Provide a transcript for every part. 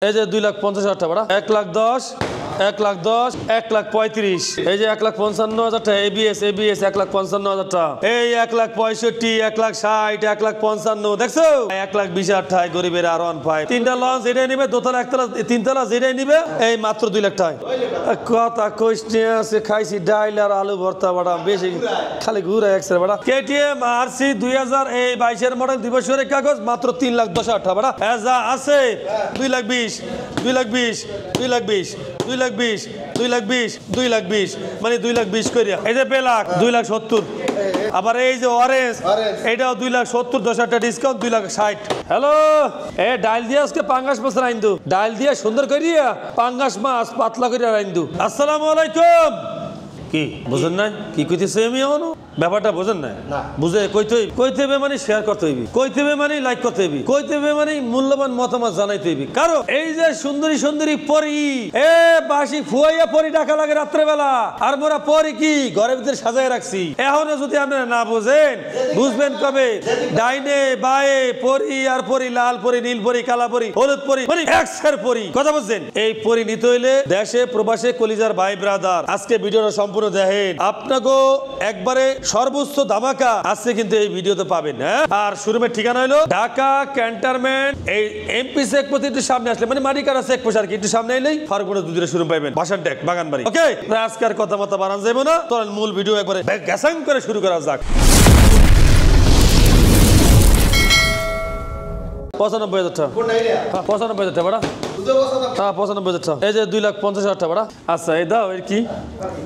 এই যে 2,50,000 টাকা 1,10,000 1,10,000 1,35,000 এই যে 1,55,000 টাকা ABS 1,55,000 টাকা এই 1,65,000 1,60,000 1,55,000 দেখছো 1,20,000 টাকা গরিবের R15 তিনটা লঞ্চ এটাই নিবে দোতলা একতলা তিনতলা যেটাই নিবে এই মাত্র 2 লাখ টাকা কথা কইছে আছে খাইছি ডাইল আর আলু ভর্তা বড়া বেশি খালি ঘুরে এক্সরে বড়া KTM RC 2022 এর মডেল দিবসের কাগজ মাত্র 3,10,000 টাকা বড়া এজা আছে 2,20,000 2,20,000 2,20,000 2,20,000 2,20,000 2,20,000 মানে 2,20,000 কইরা এই যে বেলাক 2,70,000 আবার এই যে অরেঞ্জ এটাও 2,70,000 10,000 টাকা ডিসকাউন্ট 2,60,000 হ্যালো এ ডাইল দিয়ে আজকে পাঙ্গাস মাছ রাইন্দু ডাইল দিয়ে সুন্দর করিয়া পাঙ্গাস মাছ পাতলা করিয়া রাইন্দু আসসালামু আলাইকুম কি বুঝেন না কি কইতেছে আমি এমনও ব্যাপারটা বুঝেন না বুঝে কইতে হবে মানে শেয়ার করতে হইবি কইতে হবে মানে লাইক করতে হইবি কইতে হবে মানে মূল্যবান মতামত জানাইতে হইবি কারণ এই যে সুন্দরী পরি এ বাসি ফুয়াইয়া পরি ডাকা লাগে রাত্রে বেলা আর মোরা পরি কি ঘরের ভিতরে সাজায় রাখছি এখনো যদি আপনারা না বুঝেন বুঝবেন কবে ডাইনে বায়ে পরি আর পরি লাল পরি নীল পরি কালা পরি হলুদ পরি মানে এক্সের পরি কথা বুঝছেন এই পরি নিতে হইলে দেশে প্রবাসে কলিজার ভাই ব্রাদার আজকে ভিডিওটা সম্পূর্ণ দেখেন আপনাকে একবারে সর্বোচ্চ ধামাকা আজকে কিন্তু এই ভিডিওতে পাবেন হ্যাঁ আর শোরুমের ঠিকানা হলো ঢাকা ক্যান্টনমেন্ট এই এমপি চেক পোস্ট একটু সামনে আসলে মানে মাটিকারা চেক পোস্ট আর কি একটু সামনে এলেই ফারুকপুরের দুধের শোরুম পাবেন বাসান টেক বাগানবাড়ি ওকে আজকে আর কথা মতো বাড়ান যাইবো না চলেন মূল ভিডিও একবারে গ্যাসাং করে শুরু করা যাক 95,000 টাকা 95,000 টাকা বড়া হ্যাঁ 95,000 টাকা এই যে 2,50,000 টাকা বড়া আচ্ছা এই দাও এর কি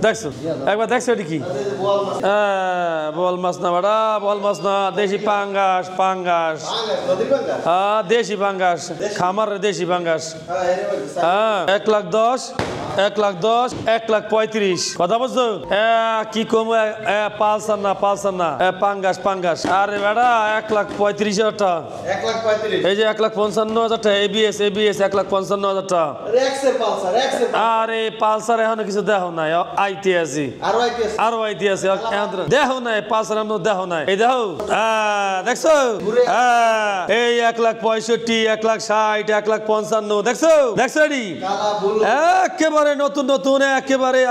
দেখছো একবার দেখছো এটি কি বল মাছ না বড়া বল মাছ না দেশি পাঙ্গাস হ্যাঁ দেশি পাঙ্গাস খামারের দেশি পাঙ্গাস হ্যাঁ 1,10,000 1,10,000 1,35,000 কথা বলছো কি কম পালসার না পাঙ্গাস আরে বেড়া 1,35,000 টাকা 1,35,000 এই যে 1,55,000 টাকা ABS 1,55,000 টাকা আরে পালসার এখনো কিছু দেখো নাই আইতে আছে আরো আইতে আছে দেখো নাই পালসার আমরা দেখো নাই এই দেখো দেখছো এই 1,65,000 1,60,000 1,55,000 দেখছো এডি একেবারে নতুন একেবারে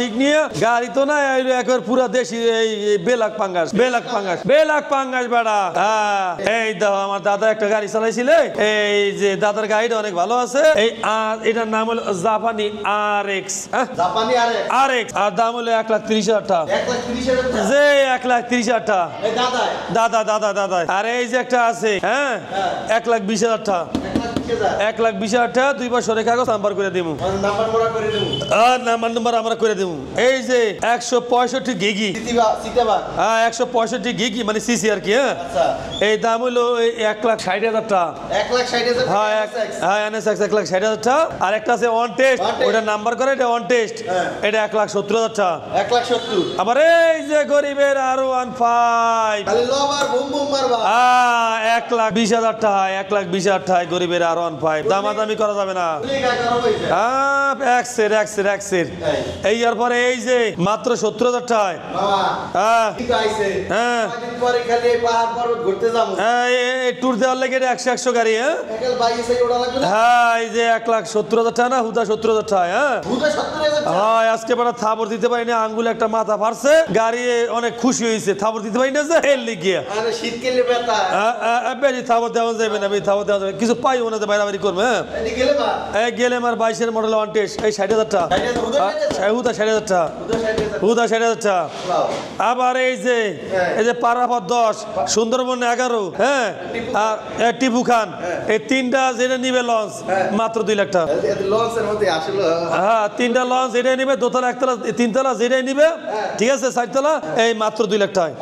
ঠিক নিয়ে গাড়ি তো না একবার পুরা দেশি এই বেলাক পাঙ্গাস বেড়া এই দেখো আমার দাদা একটা গাড়ি চালাইছিল এই যে দাদার গাড়িটা অনেক ভালো আছে এই এটার নাম হলো জাপানি RX আর দাম হলো 1,30,000 টাকা যে 1,30,000 টাকা দাদা আর এই যে একটা আছে হ্যাঁ 1,20,000 টাকা 1,20,000 টাকা 2 বছরের কাগজ নাম্বার করে দেবো নাম্বার আমরা করে দেবো এই যে 165 গিগি হ্যাঁ 165 গিগি মানে সিসি আর কি হ্যাঁ এই দাম হলো 1,60,000 টাকা 1,60,000 হ্যাঁ NSX 1,60,000 টাকা আর একটা আছে অন টেস্ট ওটা নাম্বার করে এটা অন টেস্ট এটা 1,70,000 টাকা 1,70,000 আবার এই যে গরিবের R15 খালি লবার বুম মারবা 1,20,000 টাকা 1,20,000 টাকা গরিবের R15 দামাদামি করা যাবে না এক্সের এই আর পরে এই যে মাত্র 70,000 টাকায় ট্যুর দেওয়ার লেগে 100 গাড়ি হ্যাঁ এই যে 1,70,000 টাকা না হুদা 70,000 টাকা হ্যাঁ আজকে বড় থাবর দিতে পারি না আঙ্গুলে একটা মাথা ফাড়ছে গাড়ি অনেক খুশি হয়েছে থাবর দিতে পারি না যে এর লিগিয়া বেশি থাবর দেওয়া যাবে না থাবর দেওয়া যাবে কিছু পাই ওনাদের বাইরাবাড়ি করবে হ্যাঁ গেলে আমার 22 মডেল ওয়ান টেস্ট এই 60,000 টাকা হুদা 60,000 টাকা আবার এই যে পারাপথ 10 সুন্দরবন 11 হ্যাঁ আর টিপু খান এই তিনটা যেটা নিবে লঞ্চ মাত্র 2 লাখ টাকা হ্যাঁ তিনটা লঞ্চ যেটা নিবে দোতলা একতলা তিনতলা যেটাই নিবে ঠিক আছে 4তলা এই মাত্র 2 লাখ টাকা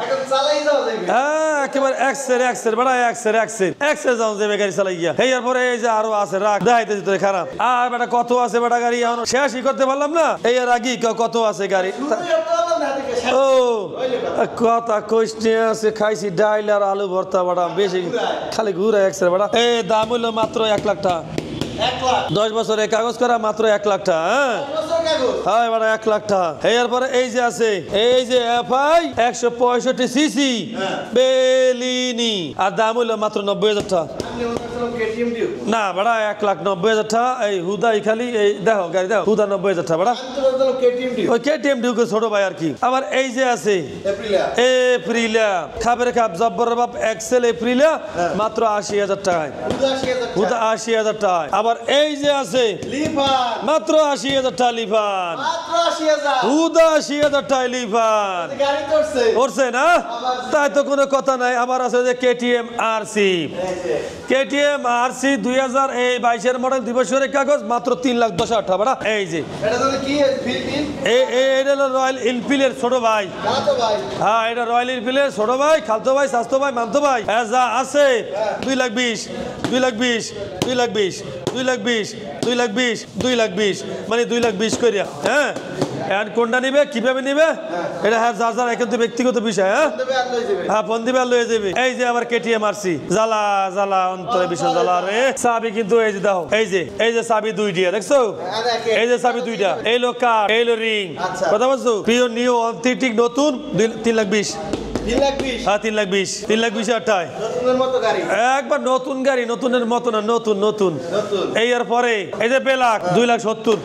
হ্যাঁ একেবারে এক্সের বড় এক্সের যাও যাবে গাড়ি চালাই গিয়া এই পরে এই যে আরো আছে রাখ দেখাইতেছি তোরে খারাপ আর বেটা কত আছে বেটা গাড়ি এখন শেষই করতে পারলাম না এই আর আগে কত আছে গাড়ি ও কথা কইছে আছে খাইছি ডাইল আর আলু ভর্তা বড়া বেশি খালি ঘুরে এক্সের বড়া এই দাম হলো মাত্র 1 লাখ টাকা 10 বছরের কাগজ করা মাত্র 1 লাখ টাকা হ্যাঁ বড় 1 লাখ টাকা এরপরে এই যে আছে এই যে FI 165 সিসি বেলিনি আর দাম হলো মাত্র 90,000 টাকা কেটিএম ডিউ না বেড়া 1,90,000 টাকা এই হুদাই খালি এই দেখো গাড়ি দেখো হুদা 90,000 টাকা বেড়া কেটিএম ডিউ ওই কেটিএম ডিউকে ছোট ভাই আর কি আবার এই যে আছে এপ্রিলা এপ্রিলা খাবের খাপ জব্বর বাপ এক্সেল এপ্রিলা মাত্র 80,000 টাকায় 82000 হুদা 80,000 টাকায় আবার এই যে আছে লিভার মাত্র 80,000 টাকা লিফান মাত্র 80000 হুদা 80,000 টাকা লিফান গাড়ি করছে করছে না তাই তো কোনো কথা নাই আবার আছে যে KTM RC KTM RC 2022 model 2 বছরের কাগজ মাত্র 3,10,000 টাকা বেড়া এই যে এটা তো কি ফিলিপিন এটা হলো রয়্যাল এনফিল্ডের ছোট ভাই কাতো ভাই হ্যাঁ এটা রয়্যাল এনফিল্ডের ছোট ভাই খালতো ভাই স্বাস্থ্য ভাই মানতো ভাই হ্যাঁ যা আছে 2,20,000 2,20,000 2,20,000 2,20,000 2,20,000 2,20,000 মানে 2,20,000 করিয়া হ্যাঁ এখন কোনটা নিবে কিভাবে নিবে এটা হ্যাঁ যার যার একান্ত ব্যক্তিগত বিষয় হ্যাঁ তবে আর লই যাবে হ্যাঁ ফোন দিবে আর লয়ে যাবে এই যে আবার কেটিএম আরসি জ্বালা জ্বালা অন্তরে বিষয় জ্বালা রে চাবি কিন্তু এই যে দাও এই যে চাবি দুইটা দেখছো এই যে চাবি দুইটা এই লো কার এই লো রিং আচ্ছা। কথা বলছো প্রিয় নিউ অনথেটিক নতুন 3,20,000 320 হ্যাঁ 3,20,000 3,20,000 টাকায় নতুনের মতো গাড়ি একবার নতুন গাড়ি নতুনের মতো না নতুন নতুন নতুন এই এর পরে এই যে বেলাক 2,70,000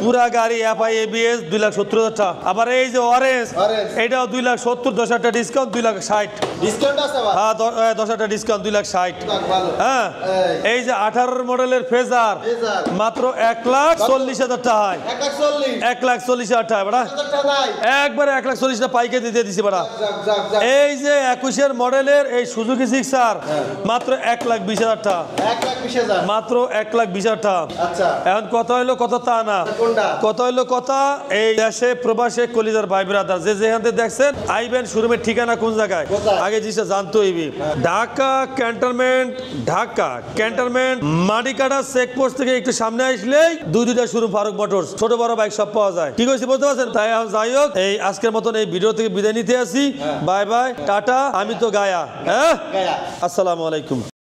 পুরা গাড়ি এফআই এবিএস 2,70,000 টাকা আবার এই যে অরেঞ্জ Orange। এটাও 2,70,000 10,000 টাকা ডিসকাউন্ট 2,60,000 ডিসকাউন্ট আছে বা হ্যাঁ 10,000 টাকা ডিসকাউন্ট 2,60,000 ভালো হ্যাঁ এই যে 18 মডেলের ফেজার ফেজার। মাত্র 1,40,000 টাকায় 140 1,40,000 টাকা বেড়া টাকা নাই একবারে 1,40,000 টাকা পাইকারি দিয়ে দিছি বেড়া যাক এই যে 21 মডেলের এই সুজুকি জিক্সার মাত্র 1,20,000 টাকা 120,000 মাত্র 1,20,000 টাকা আচ্ছা এখন কথা হইলো কথা তা না কোনটা কথা হইলো কথা এই দেশে প্রবাসে কলিজার ভাই ব্রাদার যে যেখান থেকে দেখছেন আইবেন শোরুমের ঠিকানা কোন জায়গায় কোথায়? আগে জিনিসটা জানতে হইবে ঢাকা ক্যান্টনমেন্ট মাটিকাটা চেকপোস্ট থেকে একটু সামনে আসলেই দুইটা শোরুম ফারুক মোটরস ছোট বড় বাইক সব পাওয়া যায় ঠিক আছে বুঝতে পারছেন তাই এখন যাই হোক এই আজকের মতন এই ভিডিও থেকে বিদায় নিতে আসি বাই বাই টাটা আমি তো গায়া হ্যাঁ গায়া আসসালামু আলাইকুম